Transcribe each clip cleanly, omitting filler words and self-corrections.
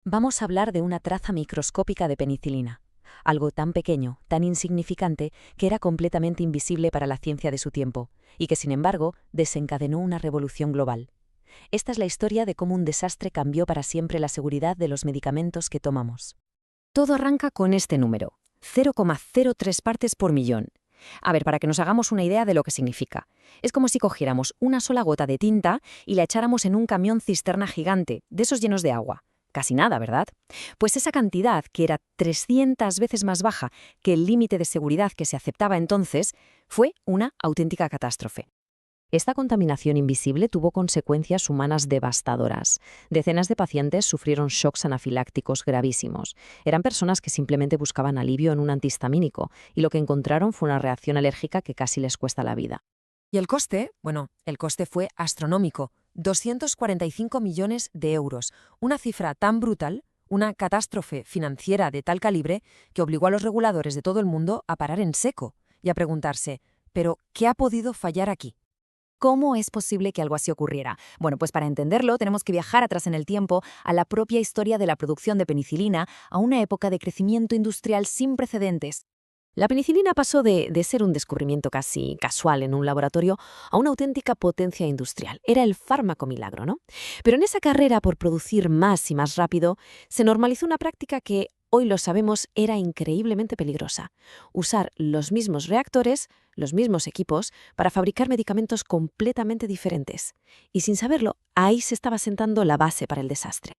Vamos a hablar de una traza microscópica de penicilina, algo tan pequeño, tan insignificante, que era completamente invisible para la ciencia de su tiempo, y que sin embargo desencadenó una revolución global. Esta es la historia de cómo un desastre cambió para siempre la seguridad de los medicamentos que tomamos. Todo arranca con este número, 0,03 partes por millón. A ver, para que nos hagamos una idea de lo que significa. Es como si cogiéramos una sola gota de tinta y la echáramos en un camión cisterna gigante, de esos llenos de agua. Casi nada, ¿verdad? Pues esa cantidad, que era 300 veces más baja que el límite de seguridad que se aceptaba entonces, fue una auténtica catástrofe. Esta contaminación invisible tuvo consecuencias humanas devastadoras. Decenas de pacientes sufrieron shocks anafilácticos gravísimos. Eran personas que simplemente buscaban alivio en un antihistamínico, y lo que encontraron fue una reacción alérgica que casi les cuesta la vida. ¿Y el coste? Bueno, el coste fue astronómico, 245 millones de euros, una cifra tan brutal, una catástrofe financiera de tal calibre, que obligó a los reguladores de todo el mundo a parar en seco y a preguntarse, ¿pero qué ha podido fallar aquí? ¿Cómo es posible que algo así ocurriera? Bueno, pues para entenderlo tenemos que viajar atrás en el tiempo a la propia historia de la producción de penicilina, a una época de crecimiento industrial sin precedentes. La penicilina pasó de ser un descubrimiento casi casual en un laboratorio a una auténtica potencia industrial. Era el fármaco milagro, ¿no? Pero en esa carrera por producir más y más rápido, se normalizó una práctica que, hoy lo sabemos, era increíblemente peligrosa: usar los mismos reactores, los mismos equipos, para fabricar medicamentos completamente diferentes. Y sin saberlo, ahí se estaba sentando la base para el desastre.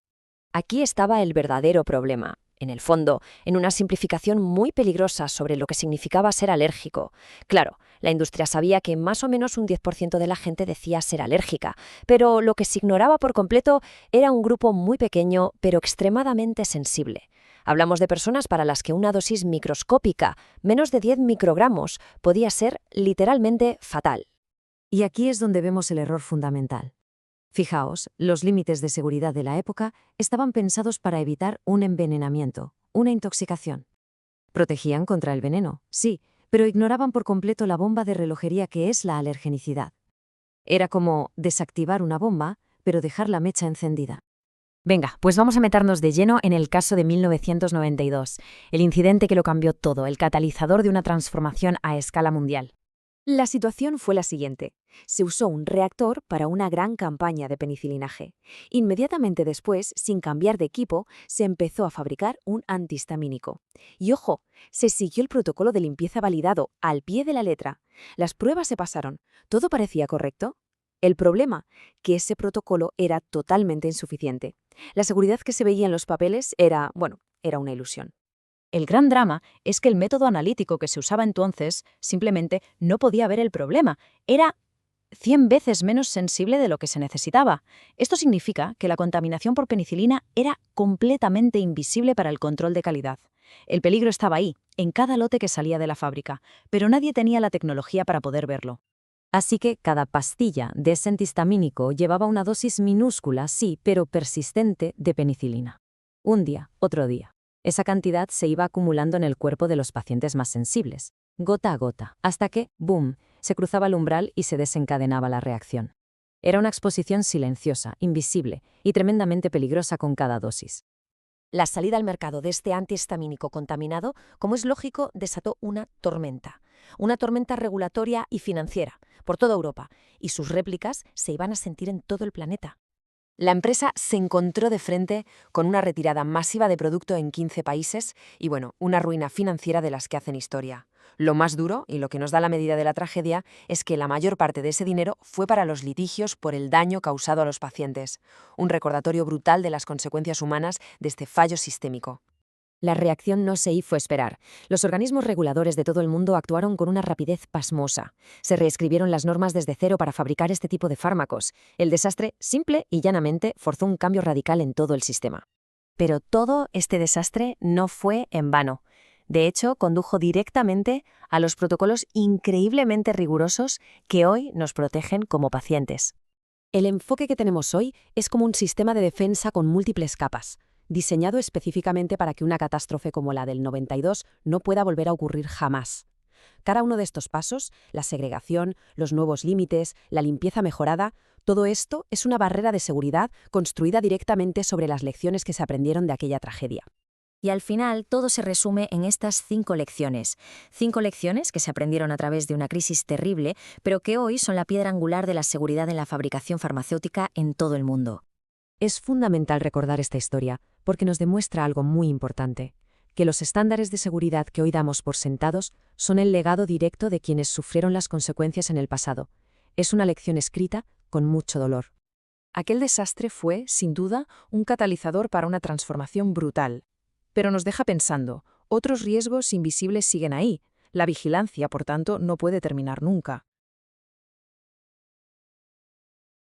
Aquí estaba el verdadero problema, en el fondo, en una simplificación muy peligrosa sobre lo que significaba ser alérgico. Claro, la industria sabía que más o menos un 10% de la gente decía ser alérgica, pero lo que se ignoraba por completo era un grupo muy pequeño, pero extremadamente sensible. Hablamos de personas para las que una dosis microscópica, menos de 10 microgramos, podía ser literalmente fatal. Y aquí es donde vemos el error fundamental. Fijaos, los límites de seguridad de la época estaban pensados para evitar un envenenamiento, una intoxicación. Protegían contra el veneno, sí, pero ignoraban por completo la bomba de relojería que es la alergenicidad. Era como desactivar una bomba, pero dejar la mecha encendida. Venga, pues vamos a meternos de lleno en el caso de 1992, el incidente que lo cambió todo, el catalizador de una transformación a escala mundial. La situación fue la siguiente. Se usó un reactor para una gran campaña de penicilinaje. Inmediatamente después, sin cambiar de equipo, se empezó a fabricar un antihistamínico. Y ojo, se siguió el protocolo de limpieza validado al pie de la letra. Las pruebas se pasaron. ¿Todo parecía correcto? El problema, que ese protocolo era totalmente insuficiente. La seguridad que se veía en los papeles era una ilusión. El gran drama es que el método analítico que se usaba entonces simplemente no podía ver el problema. Era 100 veces menos sensible de lo que se necesitaba. Esto significa que la contaminación por penicilina era completamente invisible para el control de calidad. El peligro estaba ahí, en cada lote que salía de la fábrica, pero nadie tenía la tecnología para poder verlo. Así que cada pastilla de ese antihistamínico llevaba una dosis minúscula, sí, pero persistente, de penicilina. Un día, otro día. Esa cantidad se iba acumulando en el cuerpo de los pacientes más sensibles, gota a gota, hasta que, ¡boom!, se cruzaba el umbral y se desencadenaba la reacción. Era una exposición silenciosa, invisible y tremendamente peligrosa con cada dosis. La salida al mercado de este antihistamínico contaminado, como es lógico, desató una tormenta regulatoria y financiera por toda Europa, y sus réplicas se iban a sentir en todo el planeta. La empresa se encontró de frente con una retirada masiva de producto en 15 países y, una ruina financiera de las que hacen historia. Lo más duro, y lo que nos da la medida de la tragedia, es que la mayor parte de ese dinero fue para los litigios por el daño causado a los pacientes. Un recordatorio brutal de las consecuencias humanas de este fallo sistémico. La reacción no se hizo esperar. Los organismos reguladores de todo el mundo actuaron con una rapidez pasmosa. Se reescribieron las normas desde cero para fabricar este tipo de fármacos. El desastre, simple y llanamente, forzó un cambio radical en todo el sistema. Pero todo este desastre no fue en vano. De hecho, condujo directamente a los protocolos increíblemente rigurosos que hoy nos protegen como pacientes. El enfoque que tenemos hoy es como un sistema de defensa con múltiples capas, diseñado específicamente para que una catástrofe como la del 92 no pueda volver a ocurrir jamás. Cada uno de estos pasos, la segregación, los nuevos límites, la limpieza mejorada, Todo esto es una barrera de seguridad construida directamente sobre las lecciones que se aprendieron de aquella tragedia. Y al final todo se resume en estas 5 lecciones. 5 lecciones que se aprendieron a través de una crisis terrible, pero que hoy son la piedra angular de la seguridad en la fabricación farmacéutica en todo el mundo. Es fundamental recordar esta historia porque nos demuestra algo muy importante, que los estándares de seguridad que hoy damos por sentados son el legado directo de quienes sufrieron las consecuencias en el pasado. Es una lección escrita con mucho dolor. Aquel desastre fue, sin duda, un catalizador para una transformación brutal. Pero nos deja pensando, otros riesgos invisibles siguen ahí. La vigilancia, por tanto, no puede terminar nunca.